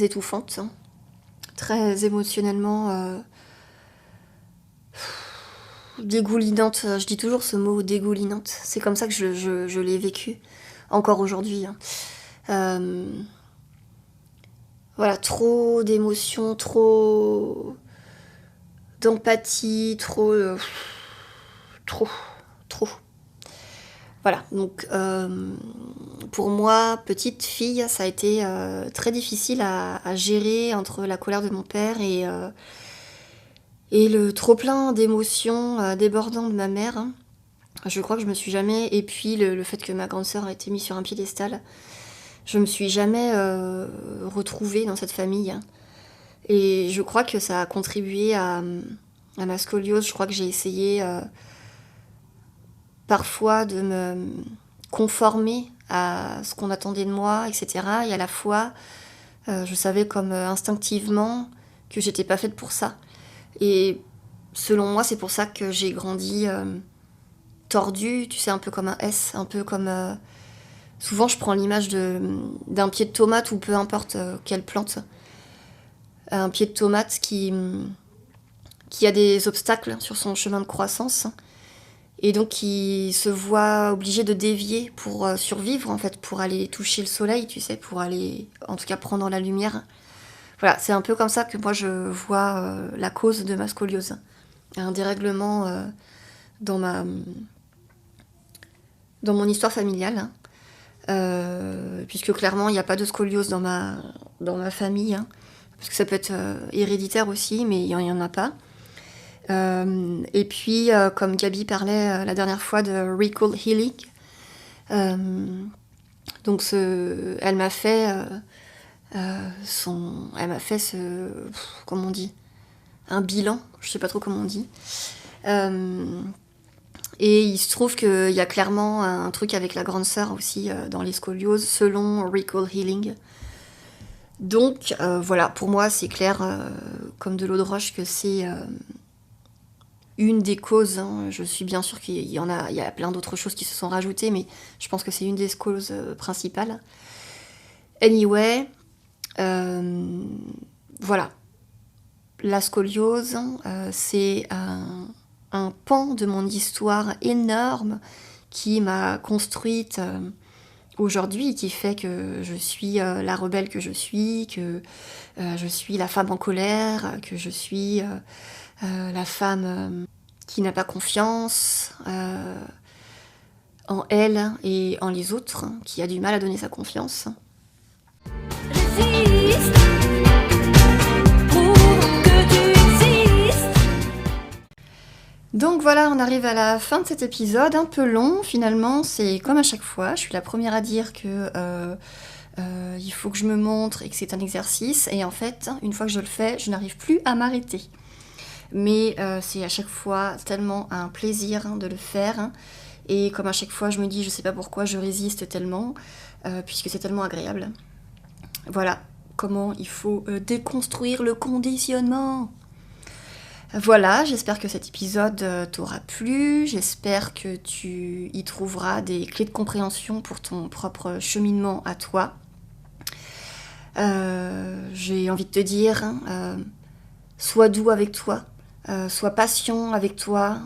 [SPEAKER 1] étouffante, très émotionnellement dégoulinante. Je dis toujours ce mot, dégoulinante. C'est comme ça que je l'ai vécu, encore aujourd'hui. Voilà, trop d'émotions, trop d'empathie, trop. Voilà, donc pour moi, petite fille, ça a été très difficile à gérer entre la colère de mon père et le trop-plein d'émotions débordant de ma mère. Je crois que je me suis jamais... Et puis le fait que ma grande sœur a été mise sur un piédestal, je me suis jamais retrouvée dans cette famille. Et je crois que ça a contribué à ma scoliose. Je crois que j'ai essayé... parfois de me conformer à ce qu'on attendait de moi, etc. Et à la fois, je savais comme instinctivement que j'étais pas faite pour ça. Et selon moi, c'est pour ça que j'ai grandi tordue, tu sais, un peu comme un S, un peu comme... souvent, je prends l'image d'un pied de tomate ou peu importe quelle plante. Un pied de tomate qui a des obstacles sur son chemin de croissance. Et donc qui se voit obligé de dévier pour survivre, en fait, pour aller toucher le soleil, tu sais, pour aller, en tout cas, prendre la lumière. Voilà, c'est un peu comme ça que moi je vois la cause de ma scoliose. Un dérèglement dans mon histoire familiale, puisque clairement il n'y a pas de scoliose dans ma famille, parce que ça peut être héréditaire aussi, mais il n'y en a pas. Et puis, comme Gabi parlait la dernière fois de Recall Healing, donc elle m'a fait comment on dit, un bilan, je sais pas trop comment on dit. Et il se trouve qu'il y a clairement un truc avec la grande sœur aussi dans les scolioses, selon Recall Healing. Donc voilà, pour moi c'est clair comme de l'eau de roche que c'est une des causes. Hein. Je suis bien sûre qu'il y a plein d'autres choses qui se sont rajoutées, mais je pense que c'est une des causes principales. Anyway, voilà. La scoliose, c'est un pan de mon histoire énorme qui m'a construite aujourd'hui, qui fait que je suis la rebelle que je suis, que je suis la femme en colère, que je suis la femme qui n'a pas confiance en elle et en les autres, qui a du mal à donner sa confiance.
[SPEAKER 2] Résiste, prouve que tu existes.
[SPEAKER 1] Donc voilà, on arrive à la fin de cet épisode, un peu long finalement, c'est comme à chaque fois, je suis la première à dire que il faut que je me montre et que c'est un exercice, et en fait, une fois que je le fais, je n'arrive plus à m'arrêter. Mais c'est à chaque fois tellement un plaisir de le faire, et comme à chaque fois je me dis, je sais pas pourquoi je résiste tellement, puisque c'est tellement agréable. Voilà, comment il faut déconstruire le conditionnement. Voilà, j'espère que cet épisode t'aura plu, j'espère que tu y trouveras des clés de compréhension pour ton propre cheminement à toi. J'ai envie de te dire, sois doux avec toi, sois patient avec toi.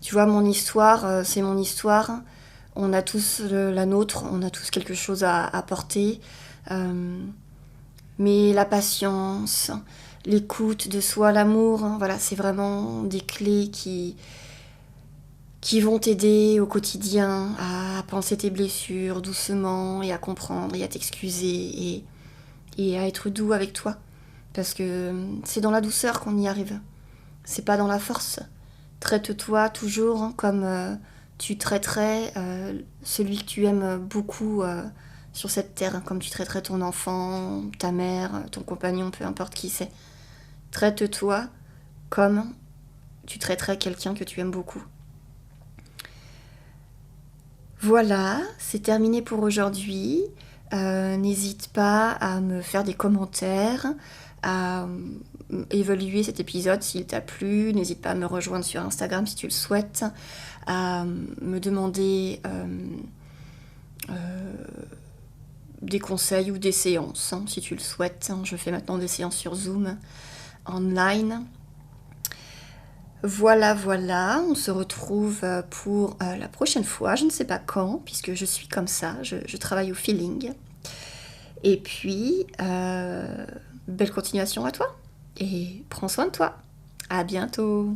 [SPEAKER 1] Tu vois, mon histoire, c'est mon histoire. On a tous la nôtre, on a tous quelque chose à apporter. Mais la patience, l'écoute de soi, l'amour, hein, voilà, c'est vraiment des clés qui vont t'aider au quotidien à penser tes blessures doucement et à comprendre et à t'excuser et à être doux avec toi. Parce que c'est dans la douceur qu'on y arrive, c'est pas dans la force. Traite-toi toujours comme tu traiterais celui que tu aimes beaucoup sur cette terre, comme tu traiterais ton enfant, ta mère, ton compagnon, peu importe qui c'est. Traite-toi comme tu traiterais quelqu'un que tu aimes beaucoup. Voilà, c'est terminé pour aujourd'hui. N'hésite pas à me faire des commentaires, à évaluer cet épisode s'il t'a plu. N'hésite pas à me rejoindre sur Instagram si tu le souhaites, à me demander des conseils ou des séances, hein, si tu le souhaites. Je fais maintenant des séances sur Zoom, online. Voilà, on se retrouve pour la prochaine fois, je ne sais pas quand, puisque je suis comme ça, je travaille au feeling. Et puis, belle continuation à toi, et prends soin de toi. À bientôt.